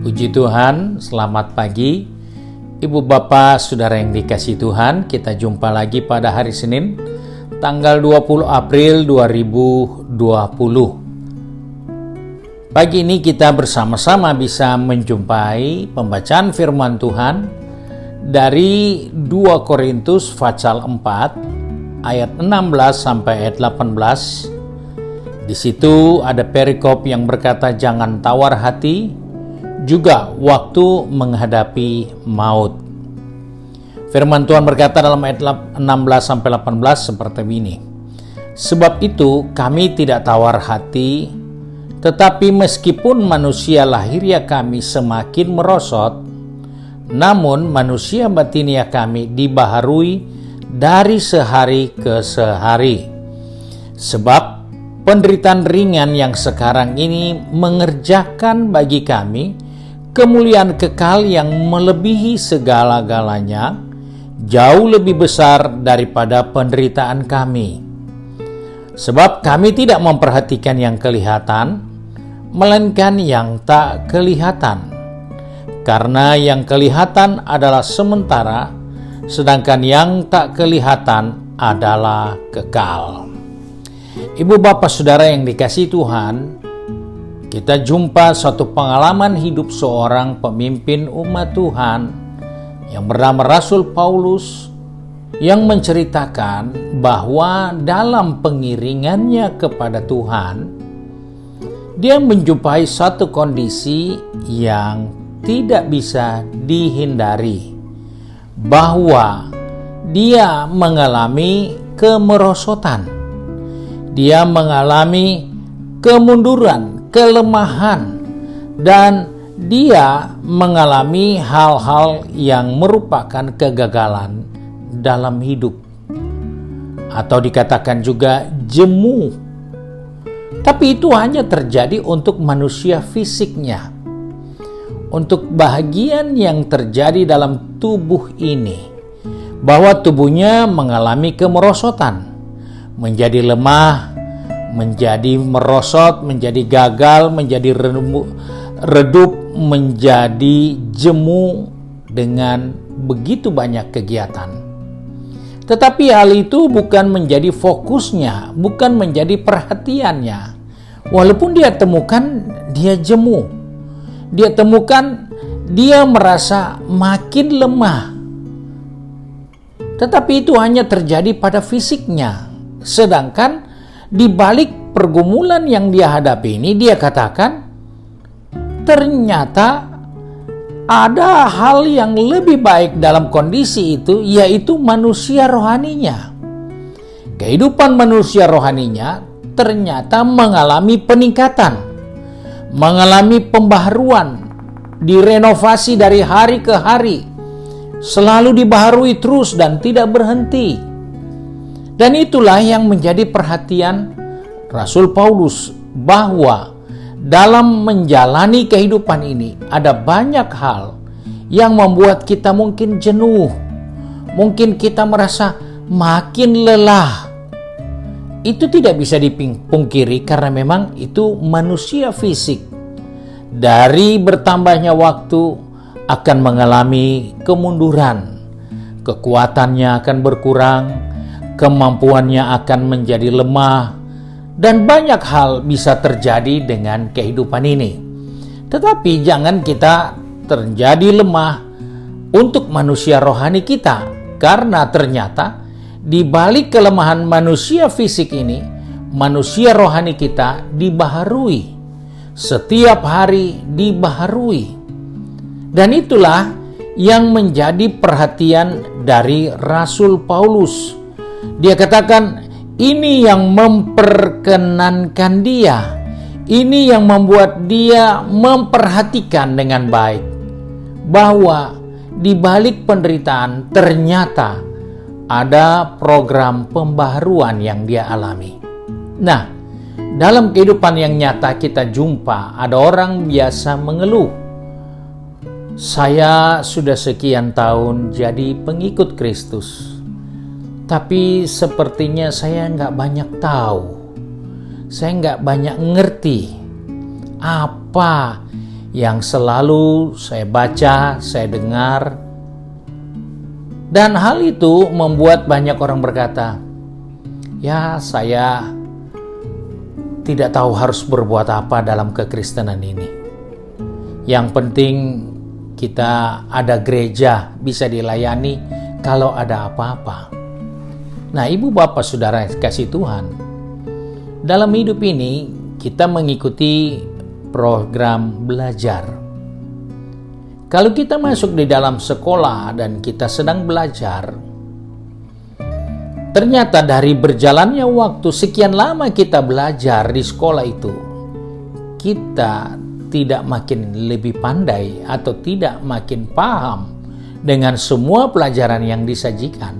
Puji Tuhan, selamat pagi Ibu Bapak Saudara yang dikasihi Tuhan. Kita jumpa lagi pada hari Senin tanggal 20 April 2020. Pagi ini kita bersama-sama bisa menjumpai pembacaan firman Tuhan dari 2 Korintus pasal 4 ayat 16 sampai ayat 18. Di situ ada perikop yang berkata jangan tawar hati, juga waktu menghadapi maut. Firman Tuhan berkata dalam ayat 16 sampai 18 seperti ini. Sebab itu kami tidak tawar hati, tetapi meskipun manusia lahiriah kami semakin merosot, namun manusia batiniah kami dibaharui dari sehari ke sehari. Sebab penderitaan ringan yang sekarang ini mengerjakan bagi kami kemuliaan kekal yang melebihi segala-galanya, jauh lebih besar daripada penderitaan kami. Sebab kami tidak memperhatikan yang kelihatan, melainkan yang tak kelihatan. Karena yang kelihatan adalah sementara, sedangkan yang tak kelihatan adalah kekal. Ibu bapak saudara yang dikasihi Tuhan, kita jumpa suatu pengalaman hidup seorang pemimpin umat Tuhan yang bernama Rasul Paulus yang menceritakan bahwa dalam pengiringannya kepada Tuhan, dia menjumpai satu kondisi yang tidak bisa dihindari, bahwa dia mengalami kemerosotan, dia mengalami kemunduran, kelemahan, dan dia mengalami hal-hal yang merupakan kegagalan dalam hidup, atau dikatakan juga jemu. Tapi itu hanya terjadi untuk manusia fisiknya. Untuk bahagian yang terjadi dalam tubuh ini, bahwa tubuhnya mengalami kemerosotan, menjadi lemah, menjadi merosot, menjadi gagal, menjadi redup, menjadi jemu dengan begitu banyak kegiatan. Tetapi hal itu bukan menjadi fokusnya, bukan menjadi perhatiannya. Walaupun dia temukan dia jemu, dia temukan dia merasa makin lemah. Tetapi itu hanya terjadi pada fisiknya. Sedangkan di balik pergumulan yang dia hadapi ini, dia katakan ternyata ada hal yang lebih baik dalam kondisi itu, yaitu manusia rohaninya. Kehidupan manusia rohaninya ternyata mengalami peningkatan, mengalami pembaharuan, direnovasi dari hari ke hari, selalu dibaharui terus dan tidak berhenti. Dan itulah yang menjadi perhatian Rasul Paulus, bahwa dalam menjalani kehidupan ini ada banyak hal yang membuat kita mungkin jenuh, mungkin kita merasa makin lelah. Itu tidak bisa dipungkiri karena memang itu manusia fisik. Dari bertambahnya waktu akan mengalami kemunduran, kekuatannya akan berkurang, kemampuannya akan menjadi lemah, dan banyak hal bisa terjadi dengan kehidupan ini. Tetapi jangan kita terjadi lemah untuk manusia rohani kita, karena ternyata di balik kelemahan manusia fisik ini, manusia rohani kita dibaharui, setiap hari dibaharui. Dan itulah yang menjadi perhatian dari Rasul Paulus. Dia katakan ini yang memperkenankan dia, ini yang membuat dia memperhatikan dengan baik bahwa di balik penderitaan ternyata ada program pembaharuan yang dia alami. Nah, dalam kehidupan yang nyata kita jumpa ada orang biasa mengeluh, saya sudah sekian tahun jadi pengikut Kristus, tapi sepertinya saya nggak banyak tahu, saya nggak banyak ngerti apa yang selalu saya baca, saya dengar. Dan hal itu membuat banyak orang berkata, ya saya tidak tahu harus berbuat apa dalam kekristenan ini. Yang penting kita ada gereja, bisa dilayani kalau ada apa-apa. Nah, ibu bapak saudara kasih Tuhan, dalam hidup ini kita mengikuti program belajar. Kalau kita masuk di dalam sekolah dan kita sedang belajar, ternyata dari berjalannya waktu sekian lama kita belajar di sekolah itu, kita tidak makin lebih pandai atau tidak makin paham dengan semua pelajaran yang disajikan.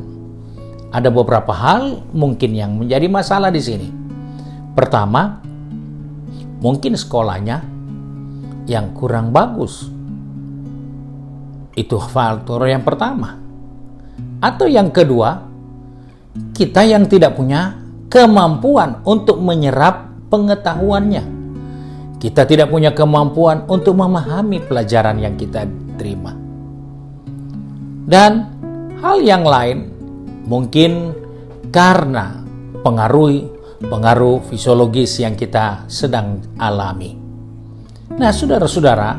Ada beberapa hal mungkin yang menjadi masalah di sini. Pertama, mungkin sekolahnya yang kurang bagus. Itu faktor yang pertama. Atau yang kedua, kita yang tidak punya kemampuan untuk menyerap pengetahuannya. Kita tidak punya kemampuan untuk memahami pelajaran yang kita terima. Dan hal yang lain mungkin karena pengaruh fisiologis yang kita sedang alami. Nah, saudara-saudara,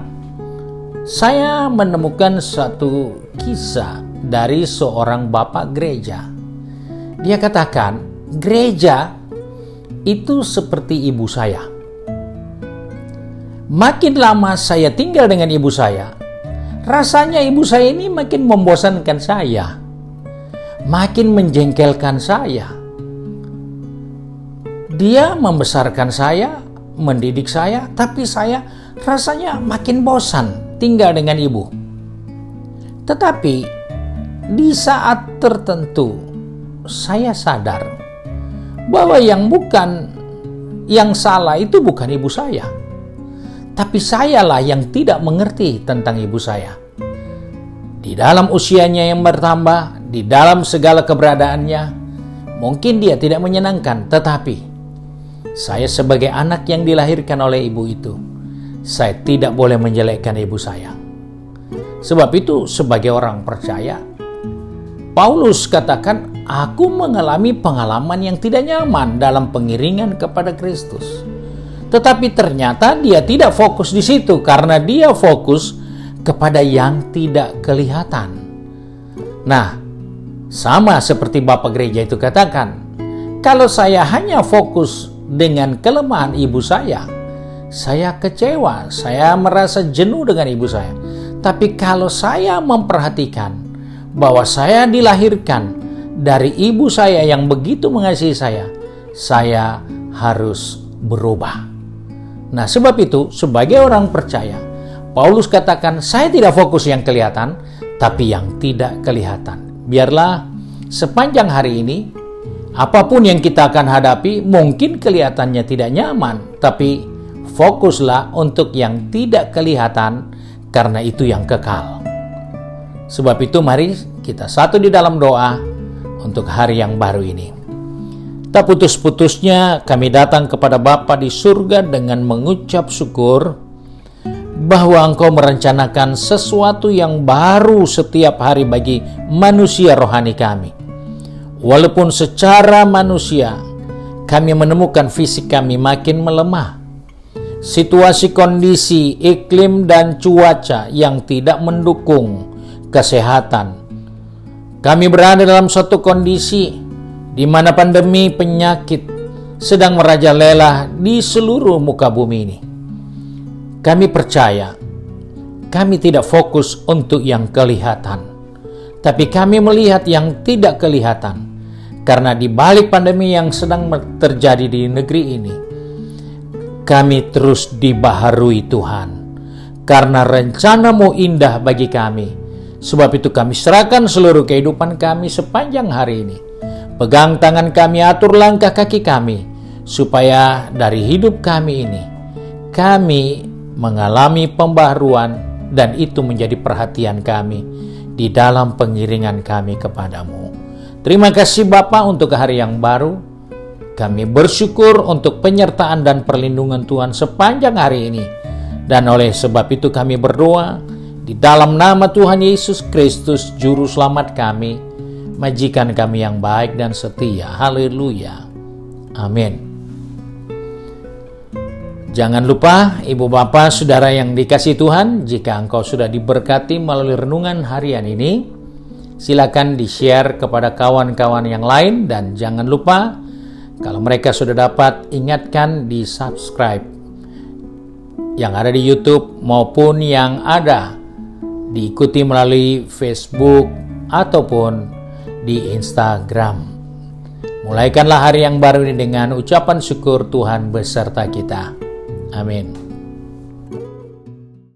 saya menemukan satu kisah dari seorang bapak gereja. Dia katakan, gereja itu seperti ibu saya. Makin lama saya tinggal dengan ibu saya, rasanya ibu saya ini makin membosankan saya, makin menjengkelkan saya. Dia membesarkan saya, mendidik saya, tapi saya rasanya makin bosan tinggal dengan ibu. Tetapi di saat tertentu saya sadar bahwa yang salah itu bukan ibu saya, tapi sayalah yang tidak mengerti tentang ibu saya. Di dalam usianya yang bertambah, di dalam segala keberadaannya, mungkin dia tidak menyenangkan, tetapi saya sebagai anak yang dilahirkan oleh ibu itu, saya tidak boleh menjelekkan ibu saya. Sebab itu sebagai orang percaya, Paulus katakan, aku mengalami pengalaman yang tidak nyaman dalam pengiringan kepada Kristus. Tetapi ternyata dia tidak fokus di situ karena dia fokus kepada yang tidak kelihatan. Nah, sama seperti Bapak Gereja itu katakan, kalau saya hanya fokus dengan kelemahan ibu saya kecewa, saya merasa jenuh dengan ibu saya. Tapi kalau saya memperhatikan bahwa saya dilahirkan dari ibu saya yang begitu mengasihi saya harus berubah. Nah, sebab itu sebagai orang percaya, Paulus katakan, saya tidak fokus yang kelihatan, tapi yang tidak kelihatan. Biarlah sepanjang hari ini, apapun yang kita akan hadapi, mungkin kelihatannya tidak nyaman, tapi fokuslah untuk yang tidak kelihatan, karena itu yang kekal. Sebab itu mari kita satu di dalam doa untuk hari yang baru ini. Tak putus-putusnya kami datang kepada Bapa di surga dengan mengucap syukur bahwa Engkau merencanakan sesuatu yang baru setiap hari bagi manusia rohani kami. Walaupun secara manusia kami menemukan fisik kami makin melemah, situasi kondisi iklim dan cuaca yang tidak mendukung kesehatan, kami berada dalam suatu kondisi di mana pandemi penyakit sedang merajalela di seluruh muka bumi ini. Kami percaya, kami tidak fokus untuk yang kelihatan, tapi kami melihat yang tidak kelihatan. Karena di balik pandemi yang sedang terjadi di negeri ini, kami terus dibaharui Tuhan. Karena rencana-Mu indah bagi kami. Sebab itu kami serahkan seluruh kehidupan kami sepanjang hari ini. Pegang tangan kami, atur langkah kaki kami, supaya dari hidup kami ini, kami mengalami pembaharuan, dan itu menjadi perhatian kami di dalam pengiringan kami kepadamu. Terima kasih Bapa untuk hari yang baru. Kami bersyukur untuk penyertaan dan perlindungan Tuhan sepanjang hari ini. Dan oleh sebab itu kami berdoa di dalam nama Tuhan Yesus Kristus, Juru Selamat kami, majikan kami yang baik dan setia. Haleluya. Amin. Jangan lupa, Ibu Bapak, Saudara yang dikasihi Tuhan, jika engkau sudah diberkati melalui renungan harian ini, silakan di-share kepada kawan-kawan yang lain, dan jangan lupa, kalau mereka sudah dapat, ingatkan di-subscribe yang ada di YouTube maupun yang ada diikuti melalui Facebook ataupun di Instagram. Mulaikanlah hari yang baru ini dengan ucapan syukur Tuhan beserta kita. Amin.